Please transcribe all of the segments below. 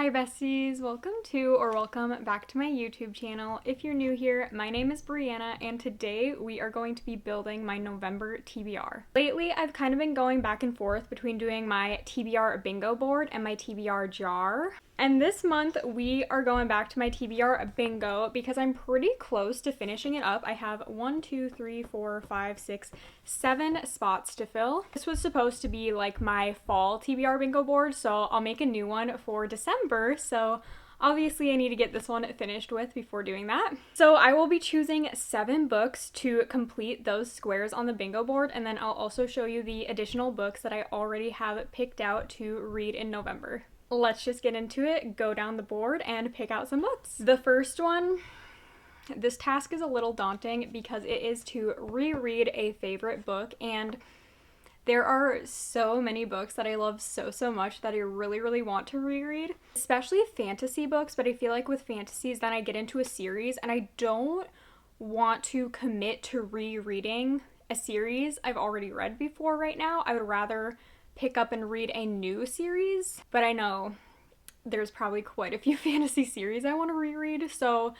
Hi besties, welcome back to my YouTube channel. If you're new here, my name is Brianna and today we are going to be building my November TBR. Lately, I've kind of been going back and forth between doing my TBR bingo board and my TBR jar. And this month we are going back to my TBR bingo because I'm pretty close to finishing it up. I have 7 spots to fill. This was supposed to be like my fall TBR bingo board, so I'll make a new one for December. So obviously I need to get this one finished with before doing that. So I will be choosing 7 books to complete those squares on the bingo board, and then I'll also show you the additional books that I already have picked out to read in November. Let's just get into it, go down the board, and pick out some books. The first one, this task is a little daunting because it is to reread a favorite book, and there are so many books that I love so much that I really want to reread, especially fantasy books, but I feel like with fantasies then I get into a series and I don't want to commit to rereading a series I've already read before right now. I would rather pick up and read a new series, but I know there's probably quite a few fantasy series I want to reread, so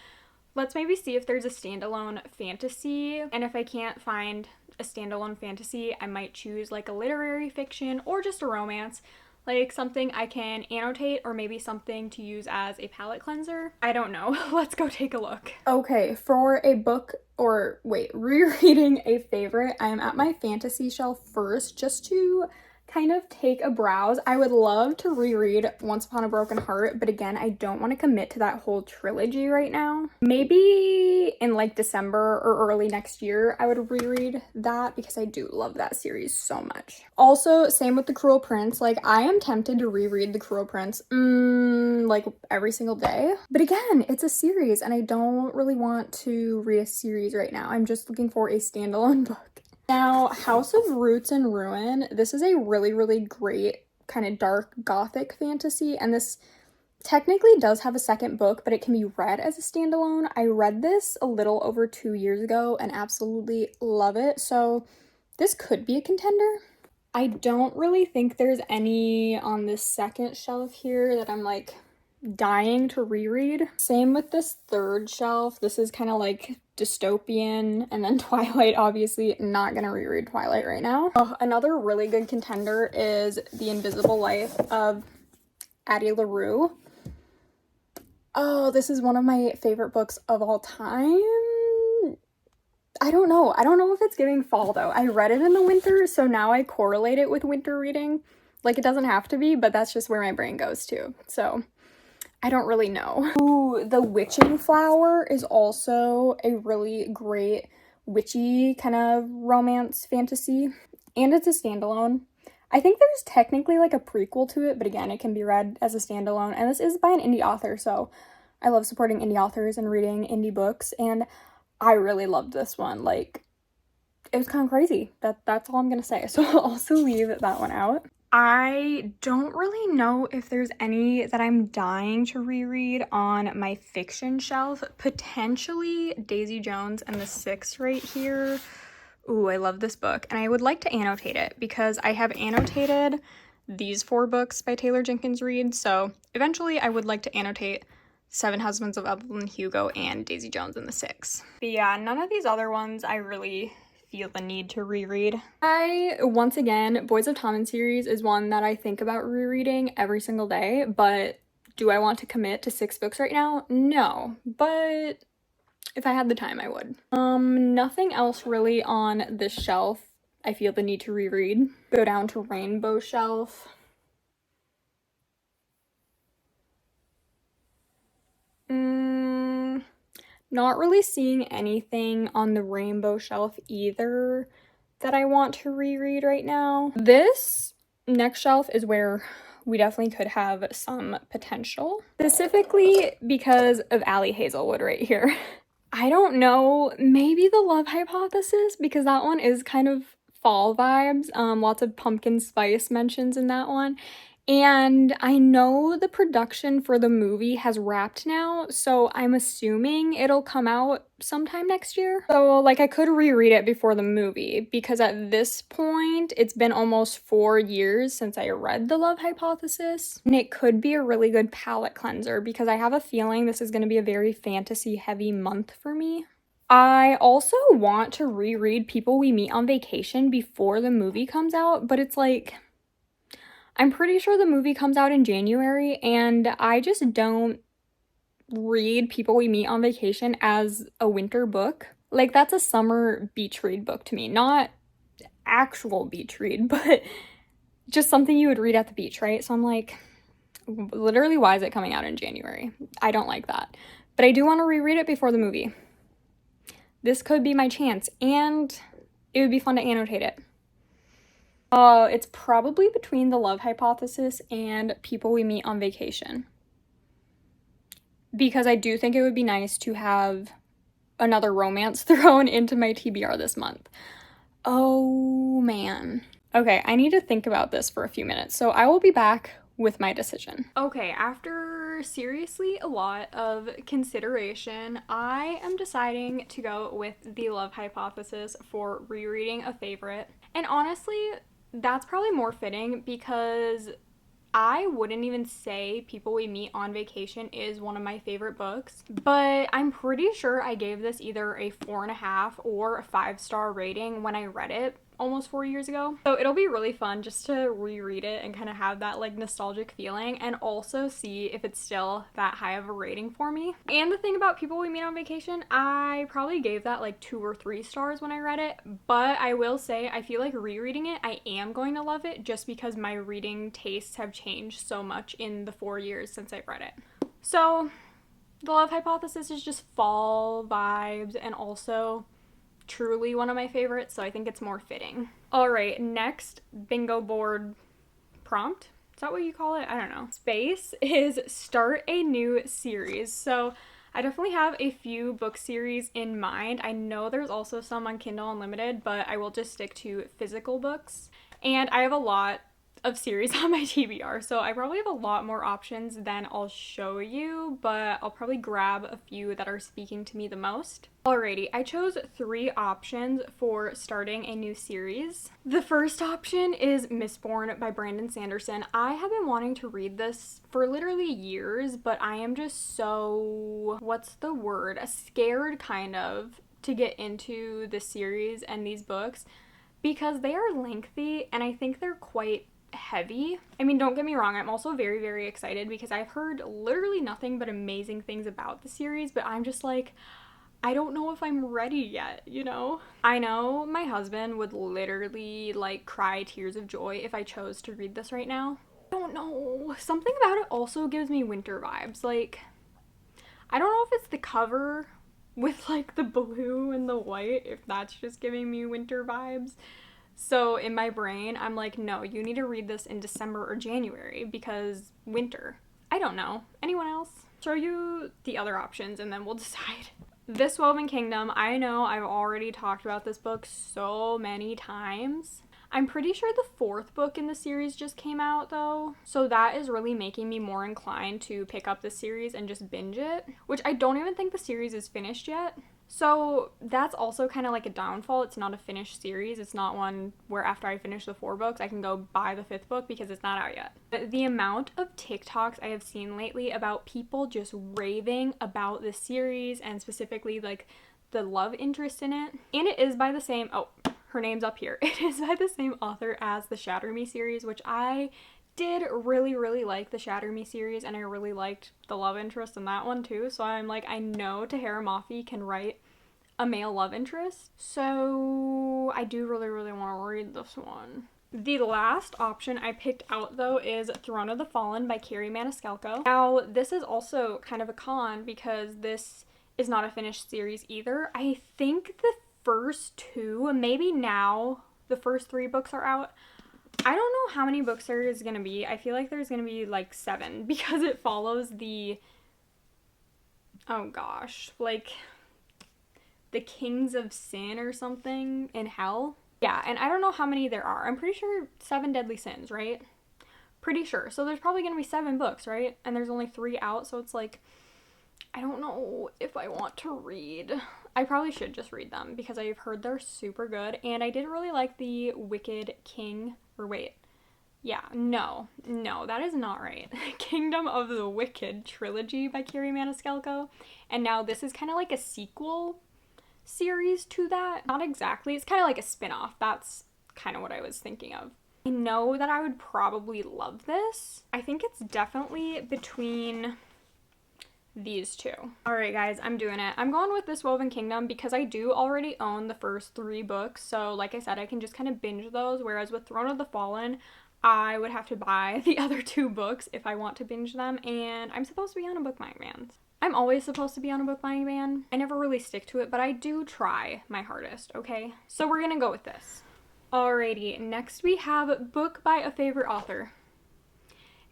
let's maybe see if there's a standalone fantasy, and if I can't find a standalone fantasy, I might choose like a literary fiction or just a romance, like something I can annotate or maybe something to use as a palette cleanser. I don't know. Let's go take a look. Okay, for a book, rereading a favorite, I'm at my fantasy shelf first just to kind of take a browse. I would love to reread Once Upon a Broken Heart, but again, I don't want to commit to that whole trilogy right now. Maybe in like December or early next year, I would reread that because I do love that series so much. Also, same with The Cruel Prince. Like, I am tempted to reread The Cruel Prince like every single day. But again, it's a series and I don't really want to read a series right now. I'm just looking for a standalone book. Now, House of Roots and Ruin, this is a really great kind of dark gothic fantasy, and this technically does have a second book, but it can be read as a standalone. I read this a little over 2 years ago and absolutely love it, so this could be a contender. I don't really think there's any on this second shelf here that I'm like dying to reread. Same with this third shelf. This is kind of like dystopian, and then Twilight, obviously not gonna reread Twilight right now. Oh, another really good contender is The Invisible Life of Addie LaRue. Oh, this is one of my favorite books of all time. I don't know if it's giving fall though. I read it in the winter, so now I correlate it with winter reading. Like, it doesn't have to be, but that's just where my brain goes to, so I don't really know. Ooh, The Witching Flower is also a really great witchy kind of romance fantasy, and it's a standalone. I think there's technically like a prequel to it, but again, it can be read as a standalone, and this is by an indie author, so I love supporting indie authors and reading indie books, and I really loved this one. Like, it was kind of crazy. That's all I'm gonna say, so I'll also leave that one out. I don't really know if there's any that I'm dying to reread on my fiction shelf. Potentially Daisy Jones and the Six right here. Ooh, I love this book, and I would like to annotate it because I have annotated these 4 books by Taylor Jenkins Reid, so eventually I would like to annotate Seven Husbands of Evelyn Hugo and Daisy Jones and the Six. But yeah, none of these other ones I really feel the need to reread. Once again, Boys of Tommen series is one that I think about rereading every single day, but do I want to commit to 6 books right now? No, but if I had the time, I would. Nothing else really on this shelf I feel the need to reread. Go down to Rainbow Shelf. Not really seeing anything on the Rainbow Shelf either that I want to reread right now. This next shelf is where we definitely could have some potential, specifically because of Allie Hazelwood right here. I don't know, maybe The Love Hypothesis, because that one is kind of fall vibes. Lots of pumpkin spice mentions in that one. And I know the production for the movie has wrapped now, so I'm assuming it'll come out sometime next year. So, like, I could reread it before the movie, because at this point, it's been almost 4 years since I read The Love Hypothesis. And it could be a really good palate cleanser, because I have a feeling this is going to be a very fantasy-heavy month for me. I also want to reread People We Meet on Vacation before the movie comes out, but it's like, I'm pretty sure the movie comes out in January, and I just don't read People We Meet on Vacation as a winter book. Like, that's a summer beach read book to me. Not actual beach read, but just something you would read at the beach, right? So I'm like, literally, why is it coming out in January? I don't like that. But I do want to reread it before the movie. This could be my chance, and it would be fun to annotate it. It's probably between The Love Hypothesis and People We Meet on Vacation. Because I do think it would be nice to have another romance thrown into my TBR this month. Oh, man. Okay, I need to think about this for a few minutes, so I will be back with my decision. Okay, after seriously a lot of consideration, I am deciding to go with The Love Hypothesis for rereading a favorite. And honestly, that's probably more fitting, because I wouldn't even say People We Meet on Vacation is one of my favorite books, but I'm pretty sure I gave this either a 4.5 or a 5-star rating when I read it almost 4 years ago. So it'll be really fun just to reread it and kind of have that like nostalgic feeling, and also see if it's still that high of a rating for me. And the thing about People We Meet on Vacation, I probably gave that like 2 or 3 stars when I read it, but I will say I feel like rereading it, I am going to love it, just because my reading tastes have changed so much in the 4 years since I've read it. So The Love Hypothesis is just fall vibes, and also truly one of my favorites, so I think it's more fitting. Alright, next bingo board prompt. Is that what you call it? I don't know. Space is start a new series. So I definitely have a few book series in mind. I know there's also some on Kindle Unlimited, but I will just stick to physical books. And I have a lot of series on my TBR, so I probably have a lot more options than I'll show you, but I'll probably grab a few that are speaking to me the most. Alrighty, I chose 3 options for starting a new series. The first option is Mistborn by Brandon Sanderson. I have been wanting to read this for literally years, but I am just so, what's the word? Scared kind of to get into this series and these books, because they are lengthy and I think they're quite heavy. I mean, don't get me wrong, I'm also very, very excited because I've heard literally nothing but amazing things about the series, but I'm just like, I don't know if I'm ready yet, you know? I know my husband would literally like cry tears of joy if I chose to read this right now. I don't know. Something about it also gives me winter vibes. Like, I don't know if it's the cover with like the blue and the white, if that's just giving me winter vibes. So in my brain, I'm like, no, you need to read this in December or January because winter. I don't know. Anyone else? Show you the other options and then we'll decide. This Woven Kingdom, I know I've already talked about this book so many times. I'm pretty sure the 4th book in the series just came out though, so that is really making me more inclined to pick up the series and just binge it, which I don't even think the series is finished yet. So that's also kind of like a downfall. It's not a finished series. It's not one where after I finish the 4 books, I can go buy the 5th book because it's not out yet. But the amount of TikToks I have seen lately about people just raving about this series, and specifically like the love interest in it. And it is by the same, oh, her name's up here. It is by the same author as the Shatter Me series, which I did really, really like the Shatter Me series, and I really liked the love interest in that one too. So I'm like, I know Tahara Mafi can write a male love interest, so I do really, really want to read this one. The last option I picked out though is Throne of the Fallen by Carrie Maniscalco. Now this is also kind of a con because this is not a finished series either. I think the first 2, maybe now the first 3 books are out. I don't know how many books there is going to be. I feel like there's going to be like 7 because it follows the, oh gosh, like the Kings of Sin or something in hell. Yeah, and I don't know how many there are. I'm pretty sure 7 deadly sins, right? Pretty sure. So there's probably going to be 7 books, right? And there's only 3 out, so it's like, I don't know if I want to read. I probably should just read them because I've heard they're super good, and I didn't really like the Wicked King, or wait, yeah, no, that is not right. Kingdom of the Wicked trilogy by Carrie Maniscalco, and now this is kind of like a sequel series to that. Not exactly, it's kind of like a spin-off. That's kind of what I was thinking of. I know that I would probably love this. I think it's definitely between these two. Alright guys, I'm doing it. I'm going with This Woven Kingdom because I do already own the first 3 books, so like I said, I can just kind of binge those, whereas with Throne of the Fallen, I would have to buy the other 2 books if I want to binge them, and I'm supposed to be on a book buying ban. I'm always supposed to be on a book buying ban. I never really stick to it, but I do try my hardest, okay? So we're gonna go with this. Alrighty, next we have book by a favorite author.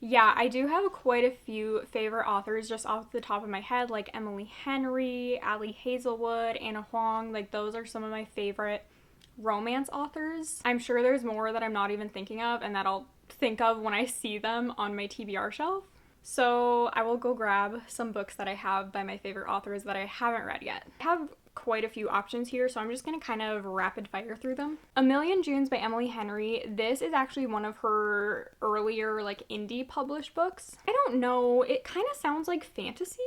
Yeah, I do have quite a few favorite authors just off the top of my head, like Emily Henry, Ali Hazelwood, Anna Huang. Like, those are some of my favorite romance authors. I'm sure there's more that I'm not even thinking of and that I'll think of when I see them on my TBR shelf. So I will go grab some books that I have by my favorite authors that I haven't read yet. I have quite a few options here, so I'm just gonna kind of rapid fire through them. A Million Junes by Emily Henry. This is actually one of her earlier like indie published books. I don't know, it kind of sounds like fantasy,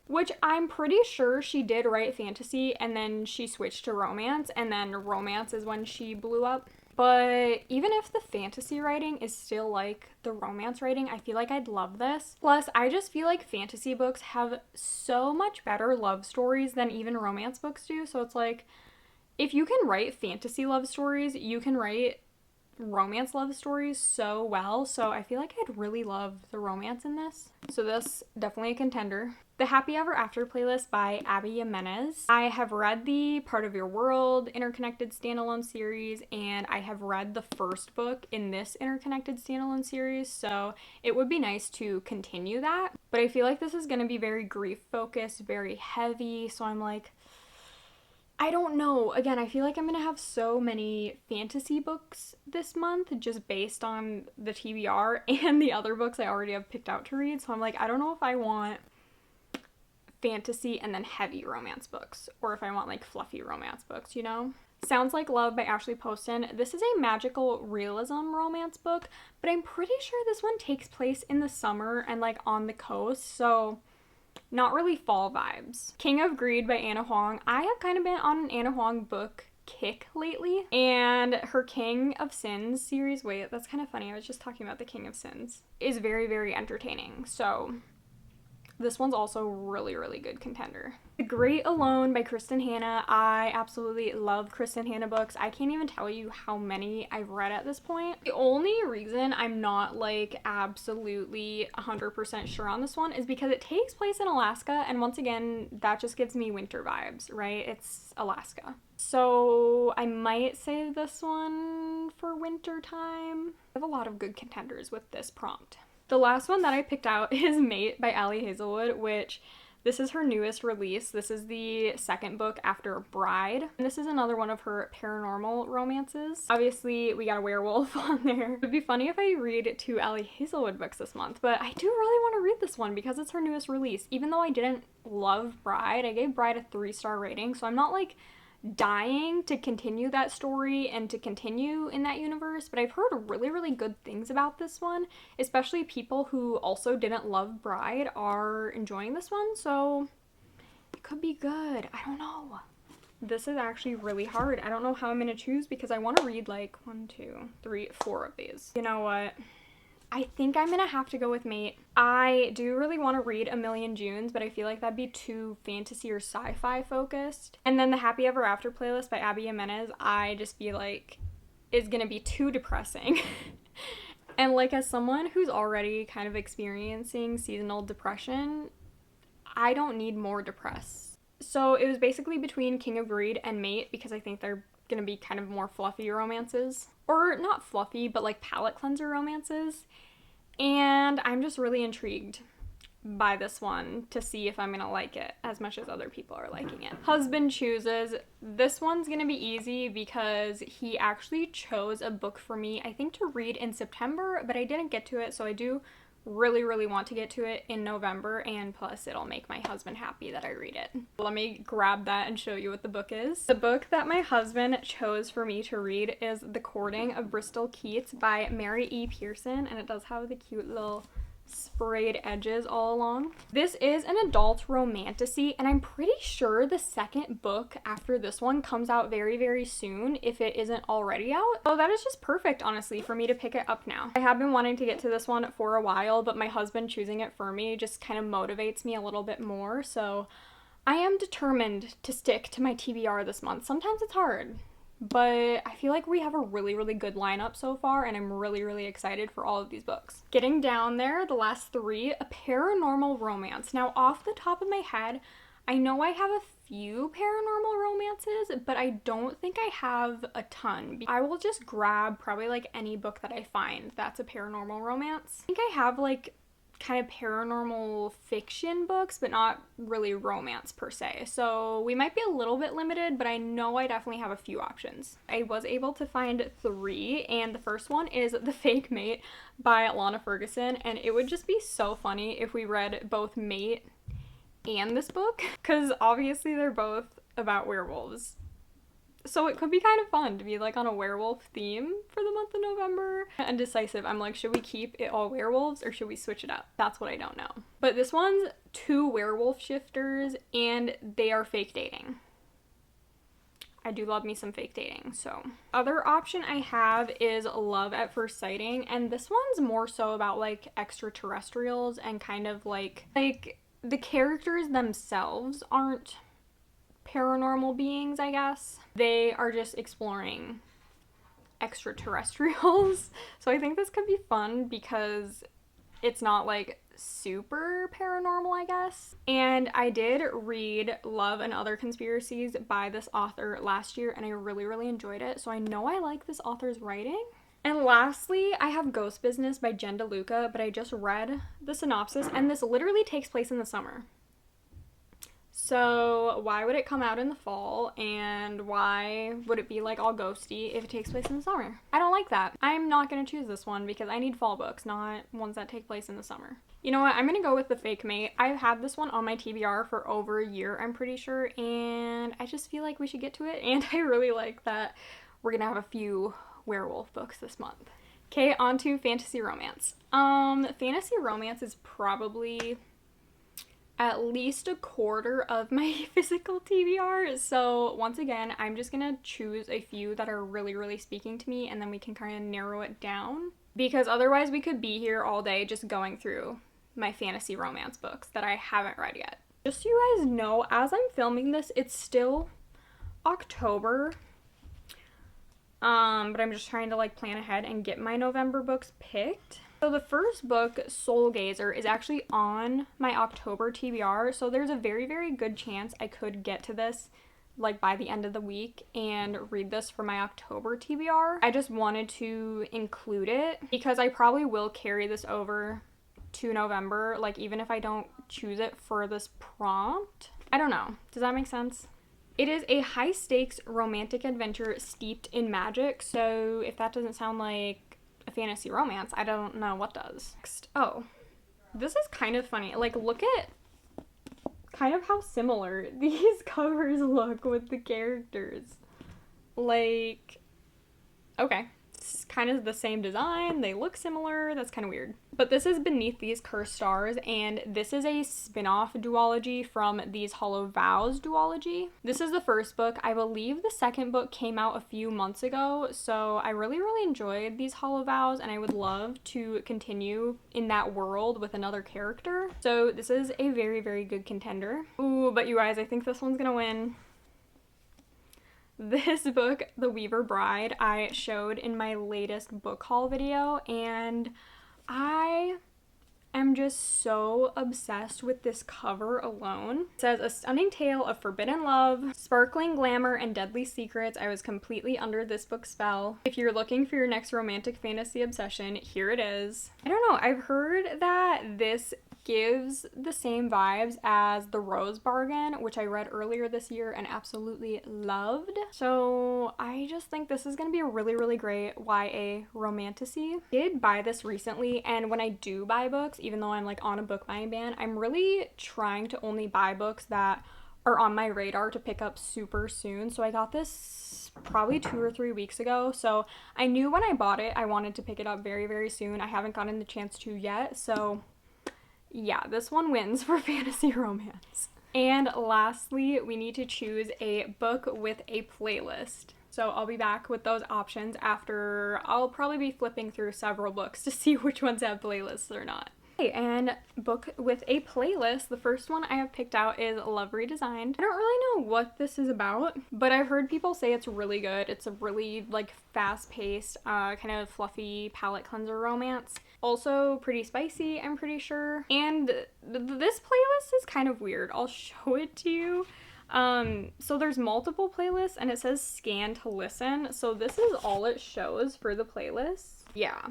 which I'm pretty sure she did write fantasy and then she switched to romance, and then romance is when she blew up. But even if the fantasy writing is still like the romance writing, I feel like I'd love this. Plus, I just feel like fantasy books have so much better love stories than even romance books do. So it's like, if you can write fantasy love stories, you can write romance love stories so well. So I feel like I'd really love the romance in this. So this, definitely a contender. The Happy Ever After playlist by Abby Jimenez. I have read the Part of Your World interconnected standalone series, and I have read the first book in this interconnected standalone series, so it would be nice to continue that. But I feel like this is going to be very grief focused, very heavy, so I'm like, I don't know. Again, I feel like I'm going to have so many fantasy books this month just based on the TBR and the other books I already have picked out to read, so I'm like, I don't know if I want fantasy and then heavy romance books, or if I want like fluffy romance books, you know? Sounds Like Love by Ashley Poston. This is a magical realism romance book, but I'm pretty sure this one takes place in the summer and like on the coast, so not really fall vibes. King of Greed by Anna Huang. I have kind of been on an Anna Huang book kick lately, and her King of Sins series, wait, that's kind of funny, I was just talking about the King of Sins, is very, very entertaining, so this one's also really, really good contender. The Great Alone by Kristen Hanna. I absolutely love Kristen Hanna books. I can't even tell you how many I've read at this point. The only reason I'm not like absolutely 100% sure on this one is because it takes place in Alaska, and once again, that just gives me winter vibes, right? It's Alaska. So I might save this one for winter time. I have a lot of good contenders with this prompt. The last one that I picked out is Mate by Ali Hazelwood, which this is her newest release. This is the second book after Bride. And this is another one of her paranormal romances. Obviously, we got a werewolf on there. It would be funny if I read 2 Ali Hazelwood books this month, but I do really want to read this one because it's her newest release. Even though I didn't love Bride, I gave Bride a 3-star rating, so I'm not like dying to continue that story and to continue in that universe, but I've heard really, really good things about this one, especially people who also didn't love Bride are enjoying this one, so it could be good. I don't know. This is actually really hard. I don't know how I'm gonna choose because I want to read like 1, 2, 3, 4 of these. You know what? I think I'm gonna have to go with Mate. I do really want to read A Million Junes, but I feel like that'd be too fantasy or sci-fi focused. And then the Happy Ever After playlist by Abby Jimenez, I just feel like is gonna be too depressing. And like, as someone who's already kind of experiencing seasonal depression, I don't need more depressed. So it was basically between King of Greed and Mate because I think they're gonna be kind of more fluffy romances. Or not fluffy, but like palate cleanser romances. And I'm just really intrigued. buy this one to see if I'm gonna like it as much as other people are liking it. Husband chooses. This one's gonna be easy because he actually chose a book for me, I think, to read in September, but I didn't get to it, so I do really want to get to it in November, and plus it'll make my husband happy that I read it. Let me grab that and show you what the book is. The book that my husband chose for me to read is The Courting of Bristol Keats by Mary E. Pearson, and it does have the cute little sprayed edges all along. This is an adult romantasy, and I'm pretty sure the second book after this one comes out very soon, if it isn't already out. So that is just perfect, honestly, for me to pick it up now. I have been wanting to get to this one for a while, but my husband choosing it for me just kind of motivates me a little bit more, so I am determined to stick to my TBR this month. Sometimes it's hard, but I feel like we have a really good lineup so far, and I'm really excited for all of these books. Getting down there, the last three, a paranormal romance. Now, off the top of my head, I know I have a few paranormal romances, but I don't think I have a ton. I will just grab probably like any book that I find that's a paranormal romance. I think I have like kind of paranormal fiction books, but not really romance per se. So we might be a little bit limited, but I know I definitely have a few options. I was able to find 3, and the first one is The Fake Mate by Lana Ferguson, and it would just be so funny if we read both Mate and this book, because obviously they're both about werewolves. So it could be kind of fun to be like on a werewolf theme for the month of November. Indecisive. I'm like, should we keep it all werewolves or should we switch it up? That's what I don't know. But this one's 2 werewolf shifters, and they are fake dating. I do love me some fake dating, so. Other option I have is Love at First Sighting, and this one's more so about like extraterrestrials, and kind of like the characters themselves aren't paranormal beings, I guess. They are just exploring extraterrestrials. So I think this could be fun because it's not like super paranormal, I guess. And I did read Love and Other Conspiracies by this author last year, and I really enjoyed it. So I know I like this author's writing. And lastly, I have Ghost Business by Jen DeLuca, but I just read the synopsis, and this literally takes place in the summer. So why would it come out in the fall, and why would it be like all ghosty if it takes place in the summer? I don't like that. I'm not going to choose this one because I need fall books, not ones that take place in the summer. You know what? I'm going to go with The Fake Mate. I've had this one on my TBR for over a year, I'm pretty sure, and I just feel like we should get to it, and I really like that we're going to have a few werewolf books this month. Okay, on to fantasy romance. Fantasy romance is probably at least a quarter of my physical TBR. So once again, I'm just gonna choose a few that are really speaking to me, and then we can kind of narrow it down, because otherwise we could be here all day just going through my fantasy romance books that I haven't read yet. Just so you guys know, as I'm filming this, it's still October, but I'm just trying to like plan ahead and get my November books picked. So the first book, Soul Gazer, is actually on my October TBR, so there's a very good chance I could get to this like by the end of the week and read this for my October TBR. I just wanted to include it because I probably will carry this over to November, like even if I don't choose it for this prompt. I don't know. Does that make sense? It is a high-stakes romantic adventure steeped in magic, so if that doesn't sound like a fantasy romance, I don't know what does. Next. Oh, this is kind of funny. Like, look at kind of how similar these covers look with the characters. Like, okay, it's kind of the same design, they look similar, that's kind of weird. But this is Beneath These Cursed Stars, and this is a spin-off duology from These Hollow Vows duology. This is the first book. I believe the second book came out a few months ago, so I really enjoyed These Hollow Vows, and I would love to continue in that world with another character. So this is a very good contender. Ooh, but you guys, I think this one's gonna win. This book, The Weaver Bride, I showed in my latest book haul video, and I am just so obsessed with this cover alone. It says, a stunning tale of forbidden love, sparkling glamour, and deadly secrets. I was completely under this book's spell. If you're looking for your next romantic fantasy obsession, here it is. I don't know, I've heard that this gives the same vibes as The Rose Bargain, which I read earlier this year and absolutely loved. So I just think this is gonna be a really, really great YA romantasy. I did buy this recently, and when I do buy books, even though I'm like on a book buying ban, I'm really trying to only buy books that are on my radar to pick up super soon. So I got this probably 2 or 3 weeks ago, so I knew when I bought it I wanted to pick it up very, very soon. I haven't gotten the chance to yet, so yeah, this one wins for fantasy romance. And lastly, we need to choose a book with a playlist. So I'll be back with those options after I'll probably be flipping through several books to see which ones have playlists or not. And book with a playlist, the first one I have picked out is Love Redesigned. I don't really know what this is about, but I've heard people say it's really good. It's a really like fast-paced, kind of fluffy palate cleanser romance. Also pretty spicy, I'm pretty sure. And this playlist is kind of weird. I'll show it to you. So there's multiple playlists and it says scan to listen. So this is all it shows for the playlist. Yeah.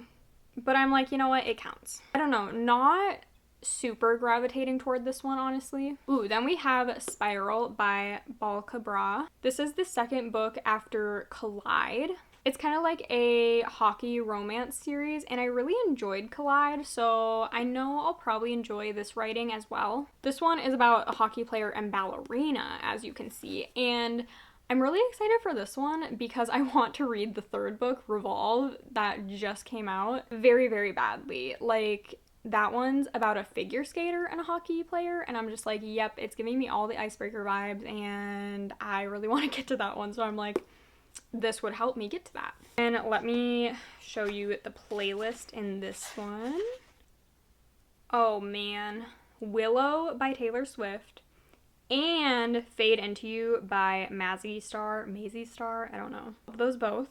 But I'm like, you know what? It counts. I don't know. Not super gravitating toward this one, honestly. Ooh, then we have Spiral by Bal Cabra. This is the second book after Collide. It's kind of like a hockey romance series, and I really enjoyed Collide, so I know I'll probably enjoy this writing as well. This one is about a hockey player and ballerina, as you can see, and I'm really excited for this one because I want to read the third book, Revolve, that just came out very, very badly. Like, that one's about a figure skater and a hockey player, and I'm just like, yep, it's giving me all the icebreaker vibes, and I really want to get to that one, so I'm like, this would help me get to that. And let me show you the playlist in this one. Oh man. Willow by Taylor Swift. And Fade Into You by Mazzy Star, I don't know. Those both.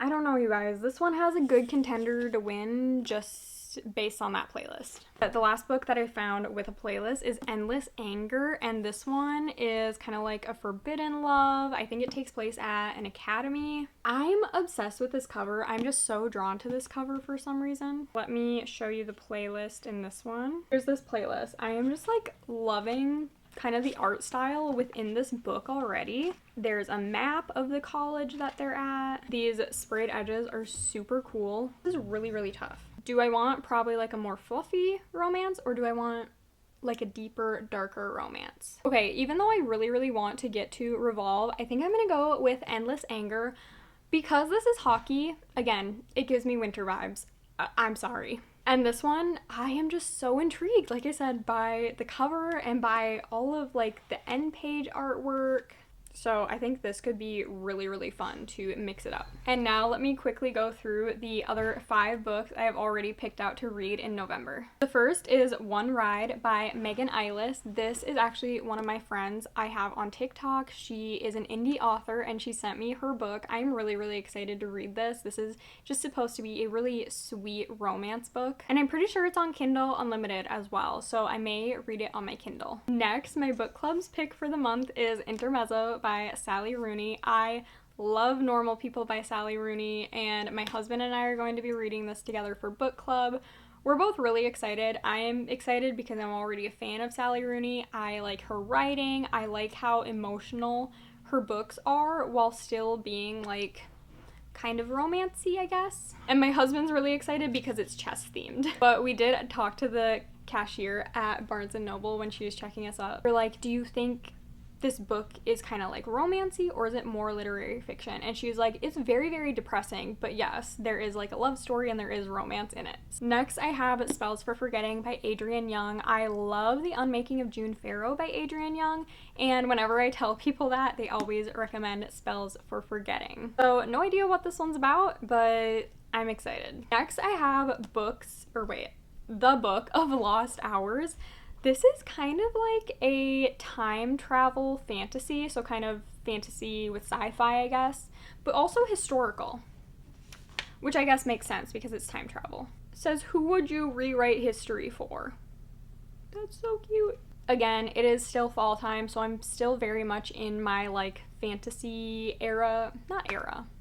I don't know, you guys. This one has a good contender to win just based on that playlist. But the last book that I found with a playlist is Endless Anger, and this one is kind of like a forbidden love. I think it takes place at an academy. I'm obsessed with this cover. I'm just so drawn to this cover for some reason. Let me show you the playlist in this one. Here's this playlist. I am just like loving kind of the art style within this book already. There's a map of the college that they're at. These sprayed edges are super cool. This is really, really tough. Do I want probably like a more fluffy romance, or do I want like a deeper, darker romance? Okay, even though I really, really want to get to Revolve, I think I'm gonna go with Endless Anger. Because this is hockey, again, it gives me winter vibes. I'm sorry. And this one, I am just so intrigued, like I said, by the cover and by all of like the end page artwork. So I think this could be really, really fun to mix it up. And now let me quickly go through the other 5 books I have already picked out to read in November. The first is One Ride by Megan Eilis. This is actually one of my friends I have on TikTok. She is an indie author and she sent me her book. I'm really, really excited to read this. This is just supposed to be a really sweet romance book. And I'm pretty sure it's on Kindle Unlimited as well, so I may read it on my Kindle. Next, my book club's pick for the month is Intermezzo by Sally Rooney. I love Normal People by Sally Rooney, and my husband and I are going to be reading this together for book club. We're both really excited. I am excited because I'm already a fan of Sally Rooney. I like her writing. I like how emotional her books are while still being like kind of romancy, I guess. And my husband's really excited because it's chess themed. But we did talk to the cashier at Barnes & Noble when she was checking us up. We're like, do you think this book is kind of like romancy or is it more literary fiction? And she was like, it's very, very depressing, but yes, there is like a love story and there is romance in it. Next, I have Spells for Forgetting by Adrienne Young. I love The Unmaking of June Farrow by Adrienne Young, and whenever I tell people that, they always recommend Spells for Forgetting. So no idea what this one's about, but I'm excited. Next, I have The Book of Lost Hours. This is kind of like a time travel fantasy, so kind of fantasy with sci-fi, I guess, but also historical, which I guess makes sense because it's time travel. It says, who would you rewrite history for? That's so cute. Again, it is still fall time, so I'm still very much in my like fantasy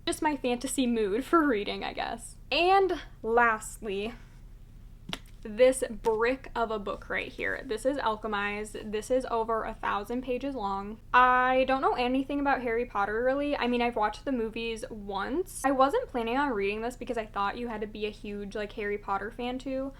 just my fantasy mood for reading, I guess. And lastly, this brick of a book right here. This is Alchemized. This is over 1,000 pages long. I don't know anything about Harry Potter really. I mean, I've watched the movies once. I wasn't planning on reading this because I thought you had to be a huge like Harry Potter fan too,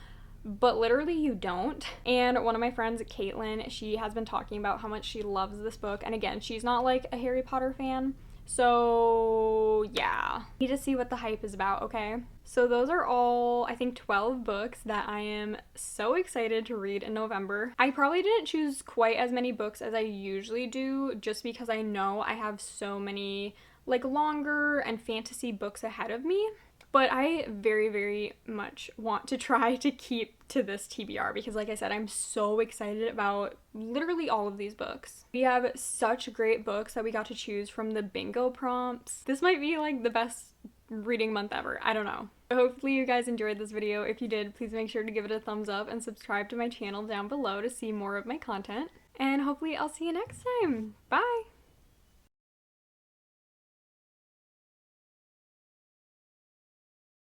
but literally you don't. And one of my friends, Caitlin, she has been talking about how much she loves this book. And again, she's not like a Harry Potter fan. So yeah, need to see what the hype is about, okay? So those are all, I think, 12 books that I am so excited to read in November. I probably didn't choose quite as many books as I usually do just because I know I have so many like longer and fantasy books ahead of me. But I very, very much want to try to keep to this TBR because, like I said, I'm so excited about literally all of these books. We have such great books that we got to choose from the bingo prompts. This might be like the best reading month ever. I don't know. Hopefully you guys enjoyed this video. If you did, please make sure to give it a thumbs up and subscribe to my channel down below to see more of my content. And hopefully I'll see you next time. Bye!